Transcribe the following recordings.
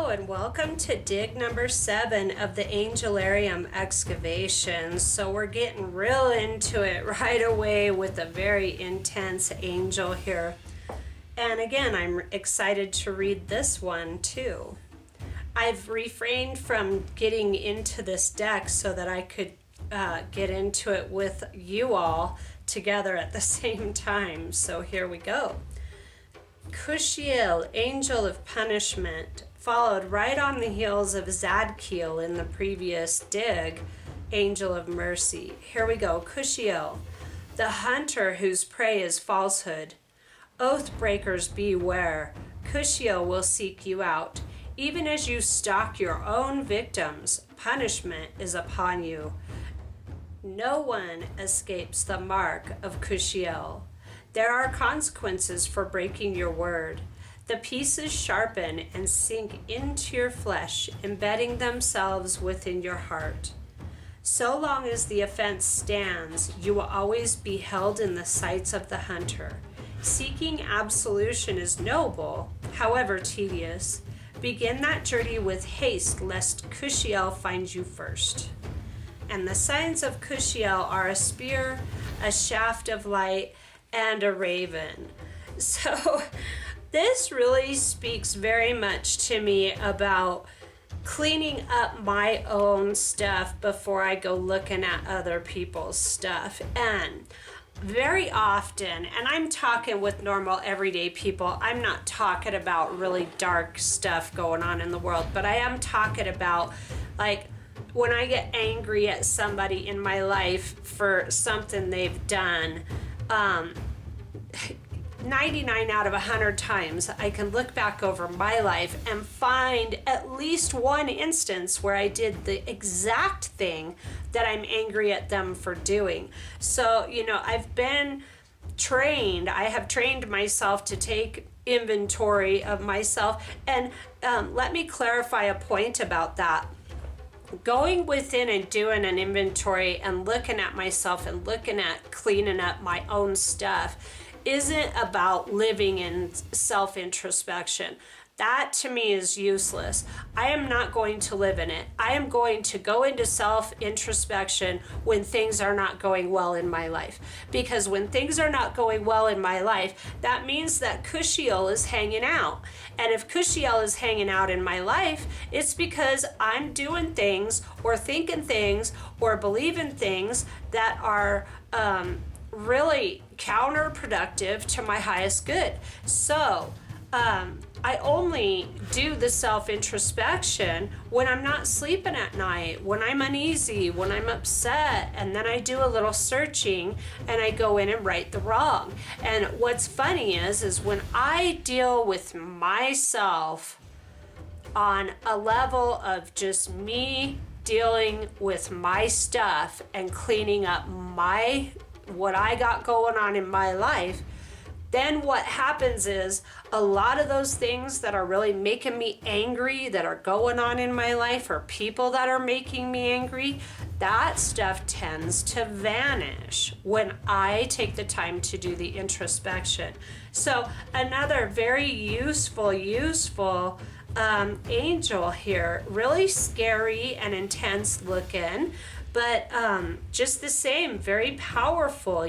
And welcome to dig number 7 of the Angelarium Excavation. So we're getting real into it right away with a very intense angel here. And again, I'm excited to read this one too. I've refrained from getting into this deck so that I could get into it with you all together at the same time. So here we go. Kushiel, Angel of Punishment, followed right on the heels of Zadkiel in the previous dig, Angel of Mercy. Here we go. Kushiel, the hunter whose prey is falsehood. Oath breakers beware. Kushiel will seek you out. Even as you stalk your own victims, punishment is upon you. No one escapes the mark of Kushiel. There are consequences for breaking your word. The pieces sharpen and sink into your flesh, embedding themselves within your heart. So long as the offense stands, you will always be held in the sights of the hunter. Seeking absolution is noble, however tedious. Begin that journey with haste, lest Kushiel find you first. And the signs of Kushiel are a spear, a shaft of light, and a raven. So this really speaks very much to me about cleaning up my own stuff before I go looking at other people's stuff. And very often, and I'm talking with normal everyday people, I'm not talking about really dark stuff going on in the world, but I am talking about like when I get angry at somebody in my life for something they've done. 99 out of 100 times I can look back over my life and find at least one instance where I did the exact thing that I'm angry at them for doing. So, I've been trained, I have trained myself to take inventory of myself. And let me clarify a point about that. Going within and doing an inventory and looking at myself and looking at cleaning up my own stuff isn't about living in self-introspection. That to me is useless. I am not going to live in it. I am going to go into self-introspection when things are not going well in my life. Because when things are not going well in my life, that means that Kushiel is hanging out. And if Kushiel is hanging out in my life, it's because I'm doing things or thinking things or believing things that are really counterproductive to my highest good. So I only do the self-introspection when I'm not sleeping at night, when I'm uneasy, when I'm upset, and then I do a little searching and I go in and right the wrong. And what's funny is when I deal with myself on a level of just me dealing with my stuff and cleaning up what I got going on in my life, then what happens is a lot of those things that are really making me angry that are going on in my life, or people that are making me angry, that stuff tends to vanish when I take the time to do the introspection. So another very useful angel here, really scary and intense looking, but just the same, very powerful,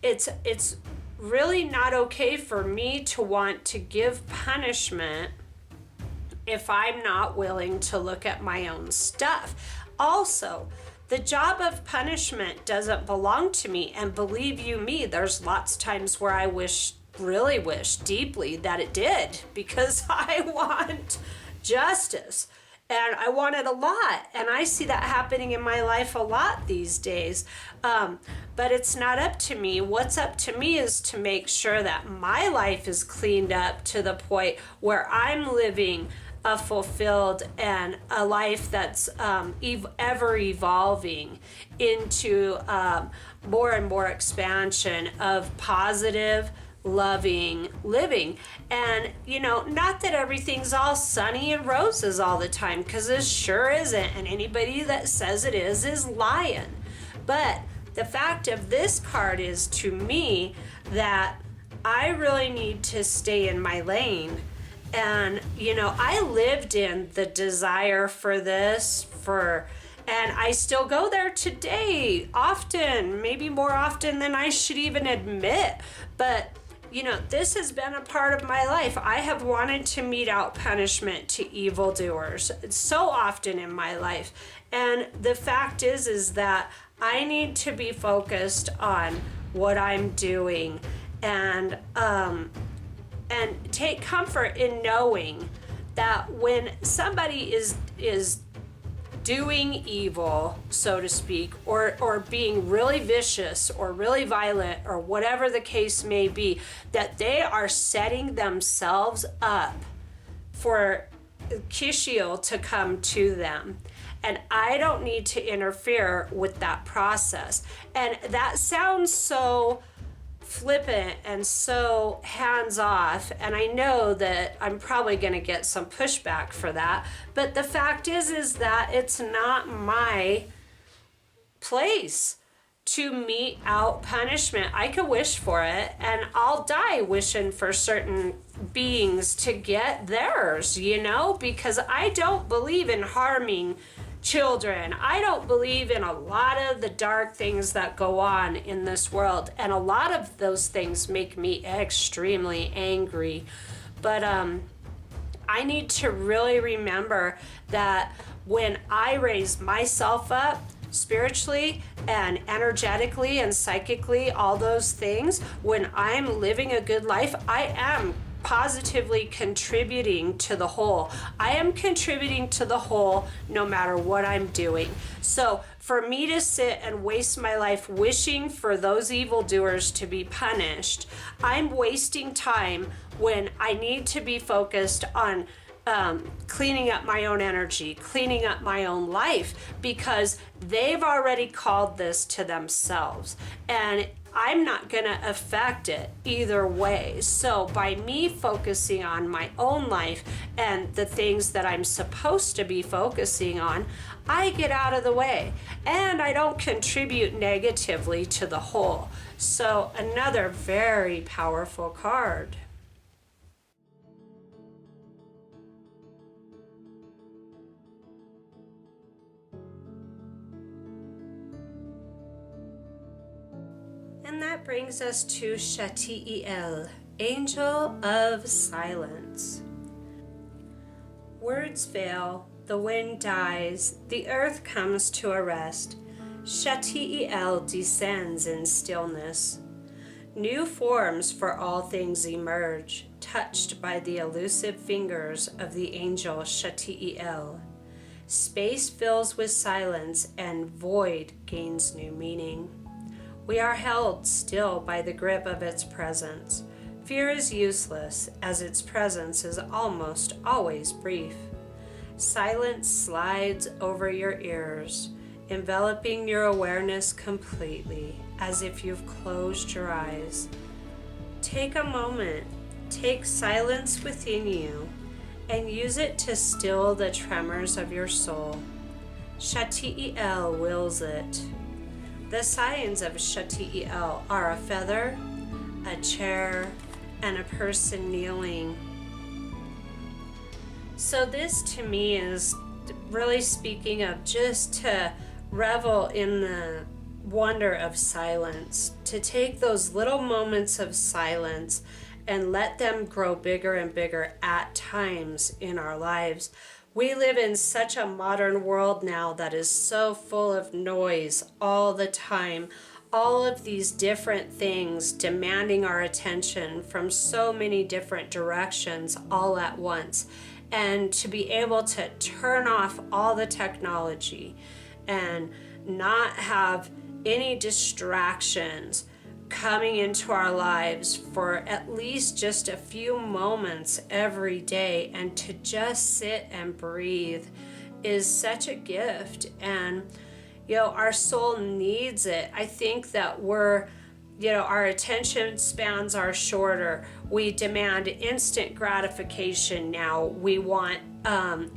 It's really not okay for me to want to give punishment if I'm not willing to look at my own stuff. Also, the job of punishment doesn't belong to me, and believe you me, there's lots of times where I really wish deeply that it did, because I want justice. And I want it a lot. And I see that happening in my life a lot these days. But it's not up to me. What's up to me is to make sure that my life is cleaned up to the point where I'm living a fulfilled and a life that's ever evolving into more and more expansion of positive, loving living. And not that everything's all sunny and roses all the time, because it sure isn't, and anybody that says it is lying. But the fact of this card is, to me, that I really need to stay in my lane and I lived in the desire for this and I still go there today, often, maybe more often than I should even admit. But, this has been a part of my life. I have wanted to mete out punishment to evildoers so often in my life. And the fact is that I need to be focused on what I'm doing and take comfort in knowing that when somebody is doing evil, so to speak, or being really vicious or really violent or whatever the case may be, that they are setting themselves up for Kishiel to come to them. And I don't need to interfere with that process. And that sounds so flippant and so hands-off, and I know that I'm probably going to get some pushback for that, but the fact is that it's not my place to mete out punishment. I could wish for it, and I'll die wishing for certain beings to get theirs, because I don't believe in harming children. I don't believe in a lot of the dark things that go on in this world, and a lot of those things make me extremely angry. But I need to really remember that when I raise myself up spiritually and energetically and psychically, all those things, when I'm living a good life, I am positively contributing to the whole. I am contributing to the whole no matter what I'm doing. So for me to sit and waste my life wishing for those evildoers to be punished, I'm wasting time when I need to be focused on cleaning up my own energy, cleaning up my own life, because they've already called this to themselves. And I'm not going to affect it either way. So by me focusing on my own life and the things that I'm supposed to be focusing on, I get out of the way and I don't contribute negatively to the whole. So another very powerful card. And that brings us to Seidel, Angel of Silence. Words fail, the wind dies, the earth comes to a rest. Seidel descends in stillness. New forms for all things emerge, touched by the elusive fingers of the angel Seidel. Space fills with silence and void gains new meaning. We are held still by the grip of its presence. Fear is useless, as its presence is almost always brief. Silence slides over your ears, enveloping your awareness completely, as if you've closed your eyes. Take a moment, take silence within you, and use it to still the tremors of your soul. Seidel wills it. The signs of Seidel are a feather, a chair, and a person kneeling. So this to me is really speaking of just to revel in the wonder of silence, to take those little moments of silence and let them grow bigger and bigger at times in our lives. We live in such a modern world now that is so full of noise all the time. All of these different things demanding our attention from so many different directions all at once. And to be able to turn off all the technology and not have any distractions coming into our lives for at least just a few moments every day, and to just sit and breathe is such a gift. And our soul needs it. I think that our attention spans are shorter. We demand instant gratification now. We want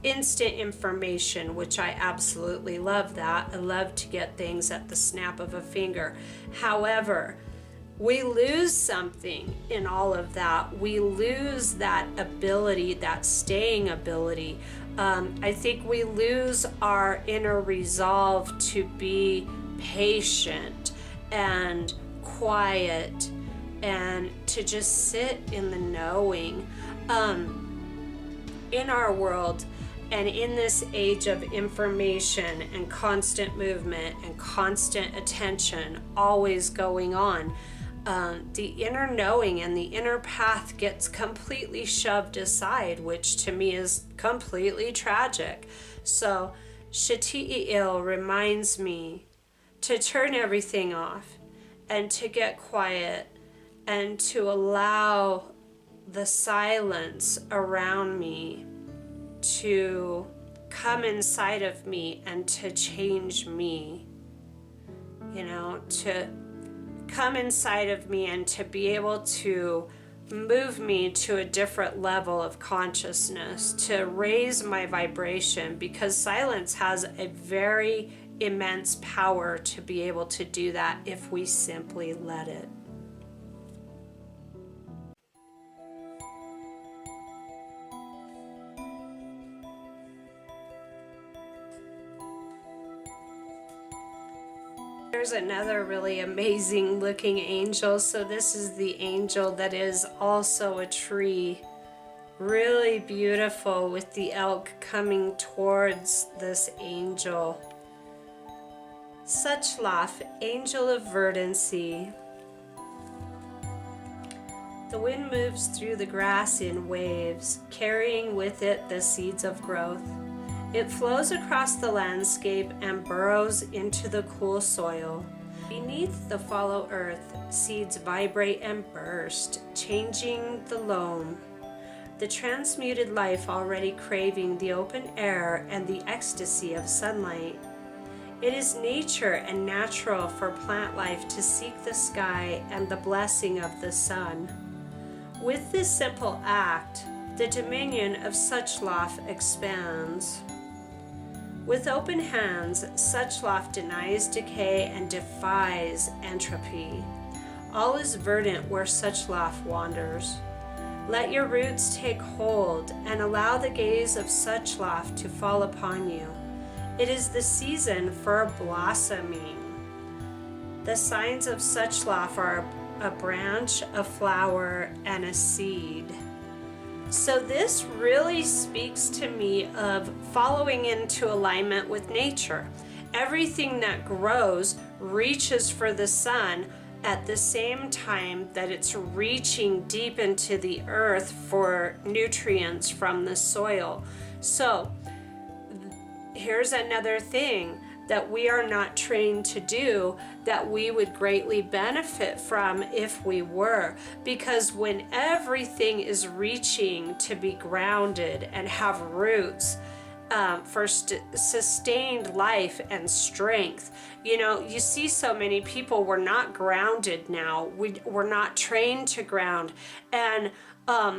instant information, which I absolutely love that. I love to get things at the snap of a finger. However, we lose something in all of that. We lose that ability, that staying ability. I think we lose our inner resolve to be patient and quiet and to just sit in the knowing. In our world and in this age of information and constant movement and constant attention always going on, the inner knowing and the inner path gets completely shoved aside, which to me is completely tragic. So Sheti'il reminds me to turn everything off and to get quiet and to allow the silence around me to come inside of me and to change me, to come inside of me and to be able to move me to a different level of consciousness, to raise my vibration, because silence has a very immense power to be able to do that if we simply let it. There's another really amazing looking angel. So this is the angel that is also a tree. Really beautiful, with the elk coming towards this angel. Suchlaf, angel of verdancy. The wind moves through the grass in waves, carrying with it the seeds of growth. It flows across the landscape and burrows into the cool soil. Beneath the fallow earth, seeds vibrate and burst, changing the loam. The transmuted life already craving the open air and the ecstasy of sunlight. It is nature and natural for plant life to seek the sky and the blessing of the sun. With this simple act, the dominion of Suchlaf expands. With open hands, Suchlaf denies decay and defies entropy. All is verdant where Suchlaf wanders. Let your roots take hold and allow the gaze of Suchlaf to fall upon you. It is the season for blossoming. The signs of Suchlaf are a branch, a flower, and a seed. So this really speaks to me of following into alignment with nature. Everything that grows reaches for the sun at the same time that it's reaching deep into the earth for nutrients from the soil. So here's another thing that we are not trained to do that we would greatly benefit from if we were. Because when everything is reaching to be grounded and have roots for sustained life and strength, you see so many people, we're not grounded now. We're not trained to ground. And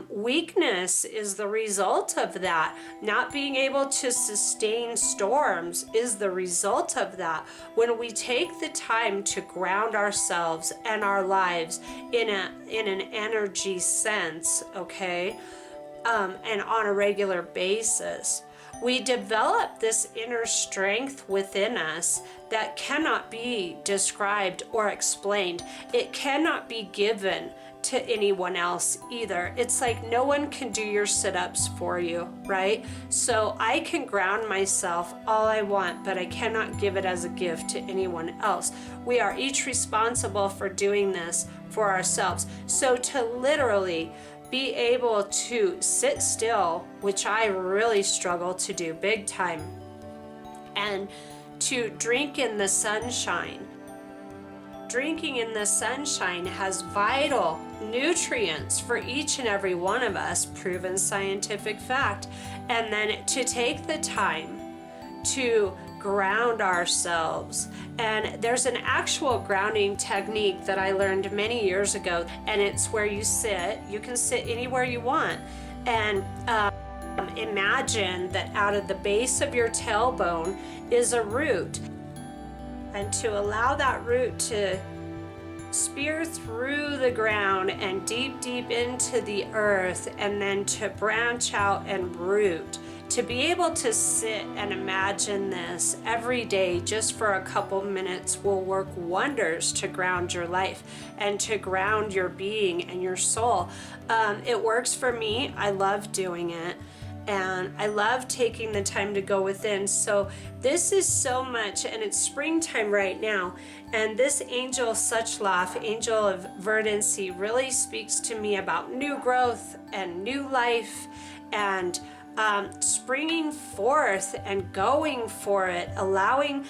weakness is the result of that. Not being able to sustain storms is the result of that. When we take the time to ground ourselves and our lives in an energy sense, okay, and on a regular basis, we develop this inner strength within us that cannot be described or explained. It cannot be given to anyone else either. It's like no one can do your sit-ups for you, right? So I can ground myself all I want, but I cannot give it as a gift to anyone else. We are each responsible for doing this for ourselves. So to literally be able to sit still, which I really struggle to do big time, and to drink in the sunshine. Drinking in the sunshine has vital nutrients for each and every one of us, proven scientific fact. And then to take the time to ground ourselves. And there's an actual grounding technique that I learned many years ago, and it's where you sit. You can sit anywhere you want, and imagine that out of the base of your tailbone is a root, and to allow that root to spear through the ground and deep, deep into the earth, and then to branch out and root. To be able to sit and imagine this every day just for a couple minutes will work wonders to ground your life and to ground your being and your soul. It works for me. I love doing it. And I love taking the time to go within. So this is so much, and it's springtime right now. And this angel Suchlaf, angel of verdancy, really speaks to me about new growth and new life and springing forth and going for it, allowing,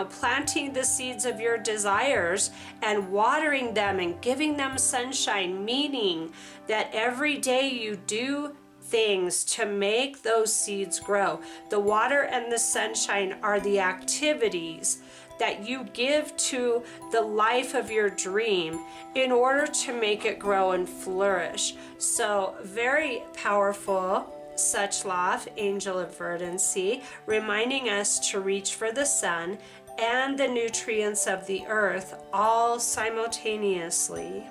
planting the seeds of your desires and watering them and giving them sunshine, meaning that every day you do things to make those seeds grow. The water and the sunshine are the activities that you give to the life of your dream in order to make it grow and flourish. So very powerful Suchlaf, angel of verdancy, reminding us to reach for the sun and the nutrients of the earth all simultaneously.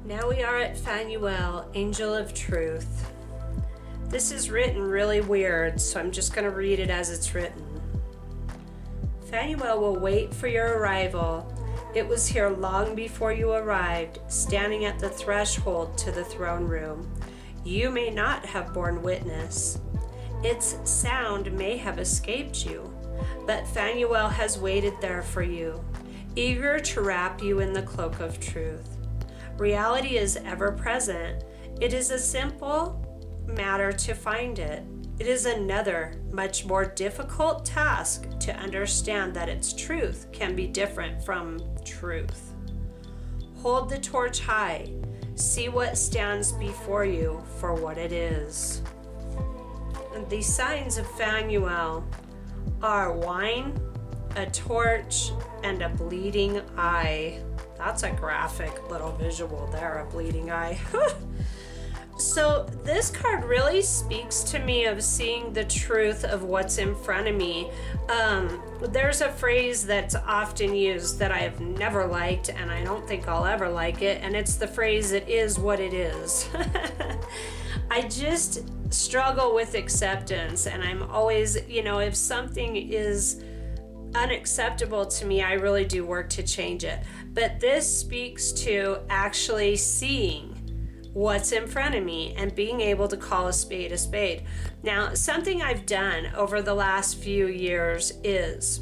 Now we are at Phanuel, angel of truth. This is written really weird, so I'm just going to read it as it's written. Phanuel will wait for your arrival. It was here long before you arrived, standing at the threshold to the throne room. You may not have borne witness. Its sound may have escaped you, but Phanuel has waited there for you, eager to wrap you in the cloak of truth. Reality is ever present. It is a simple matter to find it. It is another, much more difficult task to understand that its truth can be different from truth. Hold the torch high. See what stands before you for what it is. And the signs of Phanuel are wine, a torch, and a bleeding eye. That's a graphic little visual there, a bleeding eye. So this card really speaks to me of seeing the truth of what's in front of me. There's a phrase that's often used that I have never liked, and I don't think I'll ever like it, and it's the phrase, it is what it is. I just struggle with acceptance, and I'm always, if something is unacceptable to me, I really do work to change it. But this speaks to actually seeing what's in front of me and being able to call a spade a spade. Now, something I've done over the last few years is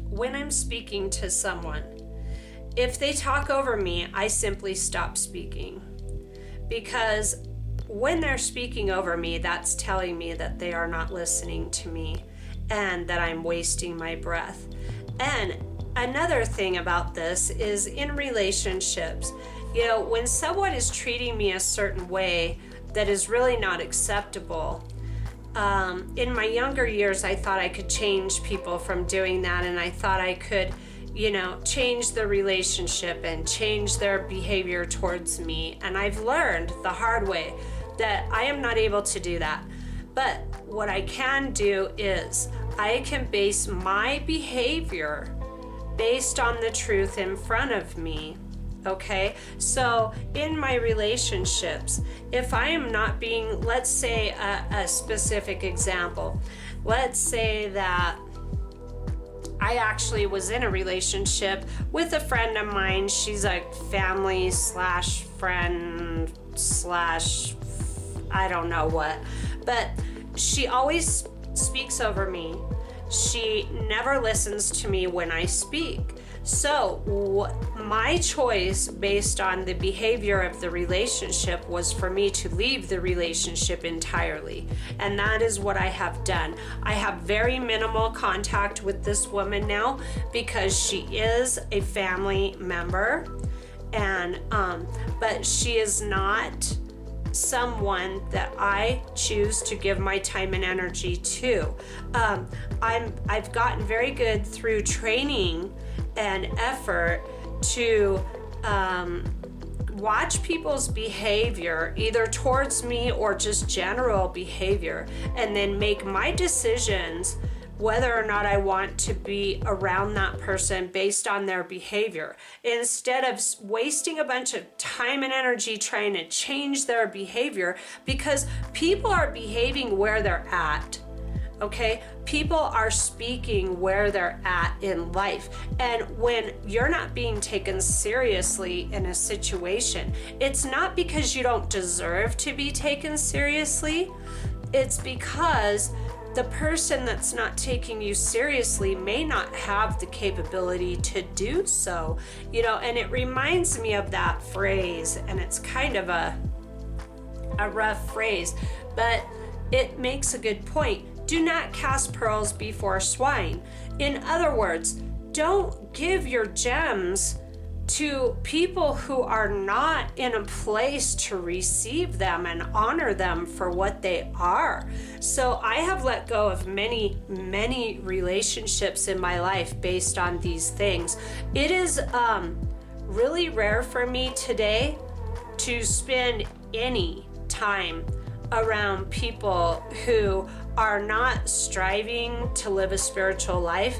when I'm speaking to someone, if they talk over me, I simply stop speaking. Because when they're speaking over me, that's telling me that they are not listening to me and that I'm wasting my breath. And another thing about this is in relationships, when someone is treating me a certain way that is really not acceptable, in my younger years, I thought I could change people from doing that, and I thought I could, change the relationship and change their behavior towards me. And I've learned the hard way that I am not able to do that. But what I can do is I can base my behavior based on the truth in front of me. Okay, so in my relationships, if I am not being, let's say a specific example, let's say that I actually was in a relationship with a friend of mine. She's a family slash friend slash I don't know what, but she always speaks over me. She never listens to me when I speak. So my choice based on the behavior of the relationship was for me to leave the relationship entirely. And that is what I have done. I have very minimal contact with this woman now because she is a family member, and but she is not someone that I choose to give my time and energy to. I've gotten very good through training and effort to watch people's behavior, either towards me or just general behavior, and then make my decisions whether or not I want to be around that person based on their behavior, instead of wasting a bunch of time and energy trying to change their behavior, because people are behaving where they're at. Okay, people are speaking where they're at in life. And when you're not being taken seriously in a situation, it's not because you don't deserve to be taken seriously. It's because the person that's not taking you seriously may not have the capability to do so. You know, and it reminds me of that phrase, and it's kind of a rough phrase, but it makes a good point. Do not cast pearls before swine. In other words, don't give your gems to people who are not in a place to receive them and honor them for what they are. So I have let go of many, many relationships in my life based on these things. It is really rare for me today to spend any time around people who are not striving to live a spiritual life,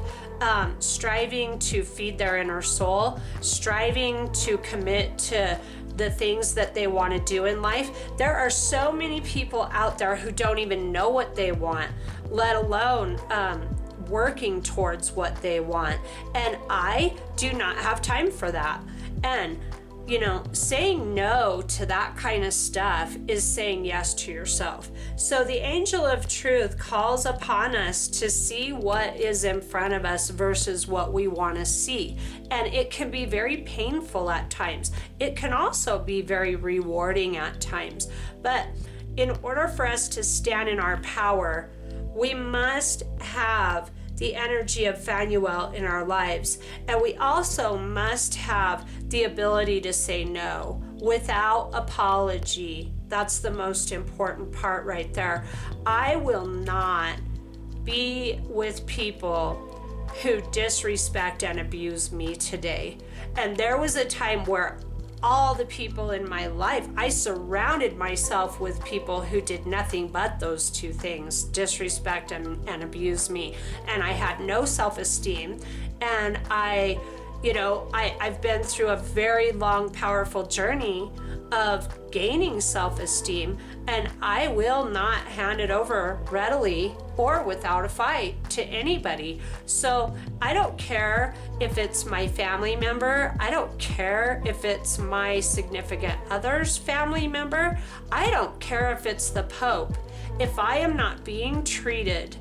striving to feed their inner soul, striving to commit to the things that they want to do in life. There are so many people out there who don't even know what they want, let alone working towards what they want. And I do not have time for that. And you know, saying no to that kind of stuff is saying yes to yourself. So the angel of truth calls upon us to see what is in front of us versus what we want to see. And it can be very painful at times. It can also be very rewarding at times. But in order for us to stand in our power, we must have the energy of Phanuel in our lives. And we also must have the ability to say no without apology. That's the most important part right there. I will not be with people who disrespect and abuse me today. And there was a time where all the people in my life, I surrounded myself with people who did nothing but those two things, disrespect and abuse me. And I had no self-esteem. And I've been through a very long, powerful journey of gaining self-esteem, and I will not hand it over readily or without a fight to anybody. So I don't care if it's my family member. I don't care if it's my significant other's family member. I don't care if it's the Pope. If I am not being treated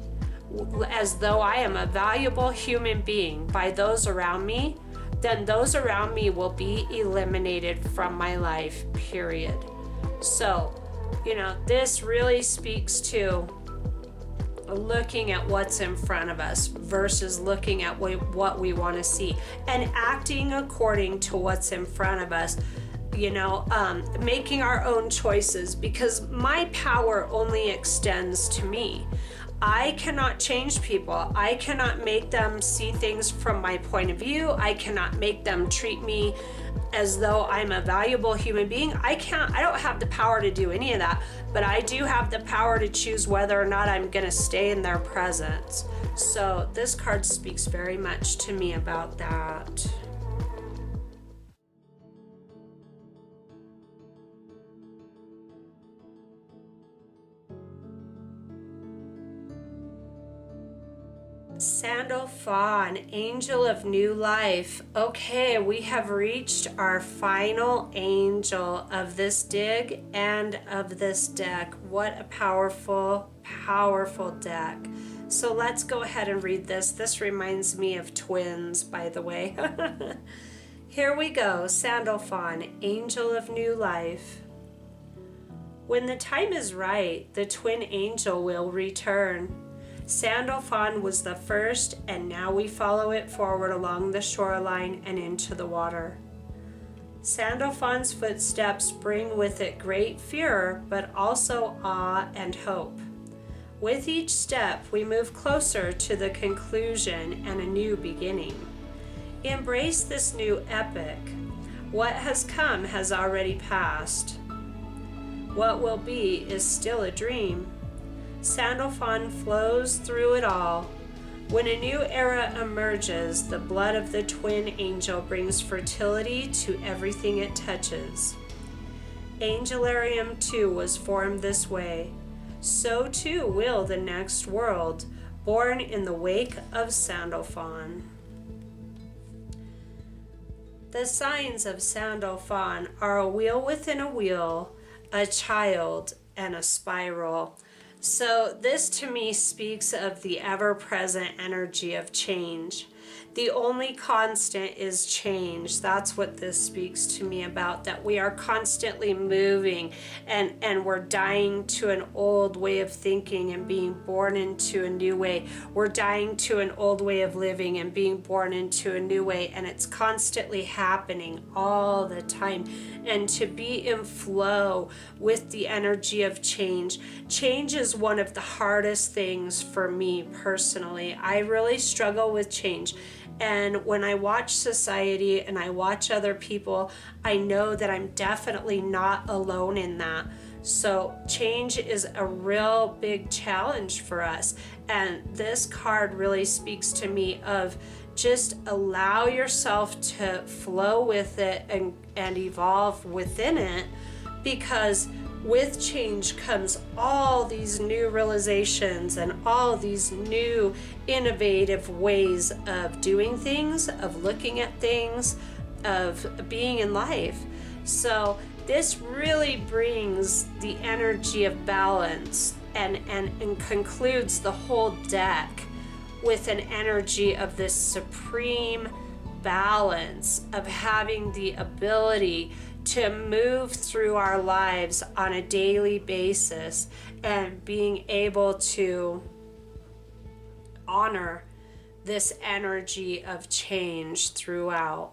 as though I am a valuable human being by those around me, then those around me will be eliminated from my life, period. So, this really speaks to looking at what's in front of us versus looking at what we want to see and acting according to what's in front of us. Making our own choices, because my power only extends to me. I cannot change people. I cannot make them see things from my point of view. I cannot make them treat me as though I'm a valuable human being. I don't have the power to do any of that, but I do have the power to choose whether or not I'm going to stay in their presence. So this card speaks very much to me about that. Sandalphon, angel of new life. Okay, we have reached our final angel of this dig and of this deck. What a powerful, powerful deck. So let's go ahead and read this. This reminds me of twins, by the way. Here we go. Sandalphon, angel of new life. When the time is right, the twin angel will return. Sandalphon was the first, and now we follow it forward along the shoreline and into the water. Sandalphon's footsteps bring with it great fear, but also awe and hope. With each step, we move closer to the conclusion and a new beginning. Embrace this new epic. What has come has already passed. What will be is still a dream. Sandalphon flows through it all. When a new era emerges, the blood of the twin angel brings fertility to everything it touches. Angelarium too was formed this way. So too will the next world, born in the wake of Sandalphon. The signs of Sandalphon are a wheel within a wheel, a child, and a spiral. So this to me speaks of the ever-present energy of change. The only constant is change. That's what this speaks to me about, that we are constantly moving and we're dying to an old way of thinking and being born into a new way. We're dying to an old way of living and being born into a new way, and it's constantly happening all the time. And to be in flow with the energy of change. Change is one of the hardest things for me personally. I really struggle with change. And when I watch society and I watch other people, I know that I'm definitely not alone in that. So change is a real big challenge for us. And this card really speaks to me of just allow yourself to flow with it and evolve within it, because with change comes all these new realizations and all these new innovative ways of doing things, of looking at things, of being in life. So this really brings the energy of balance and concludes the whole deck with an energy of this supreme balance of having the ability to move through our lives on a daily basis and being able to honor this energy of change throughout.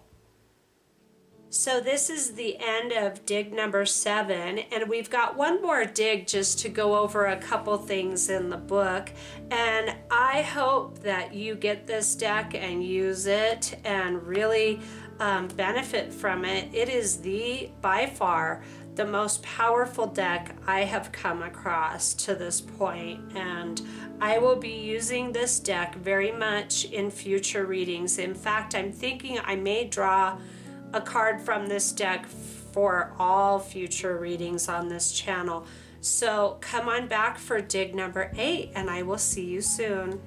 So this is the end of dig number 7, and we've got one more dig just to go over a couple things in the book, and I hope that you get this deck and use it and really benefit from it. It is by far the most powerful deck I have come across to this point, and I will be using this deck very much in future readings. In fact, I'm thinking I may draw a card from this deck for all future readings on this channel. So come on back for dig number 8, and I will see you soon.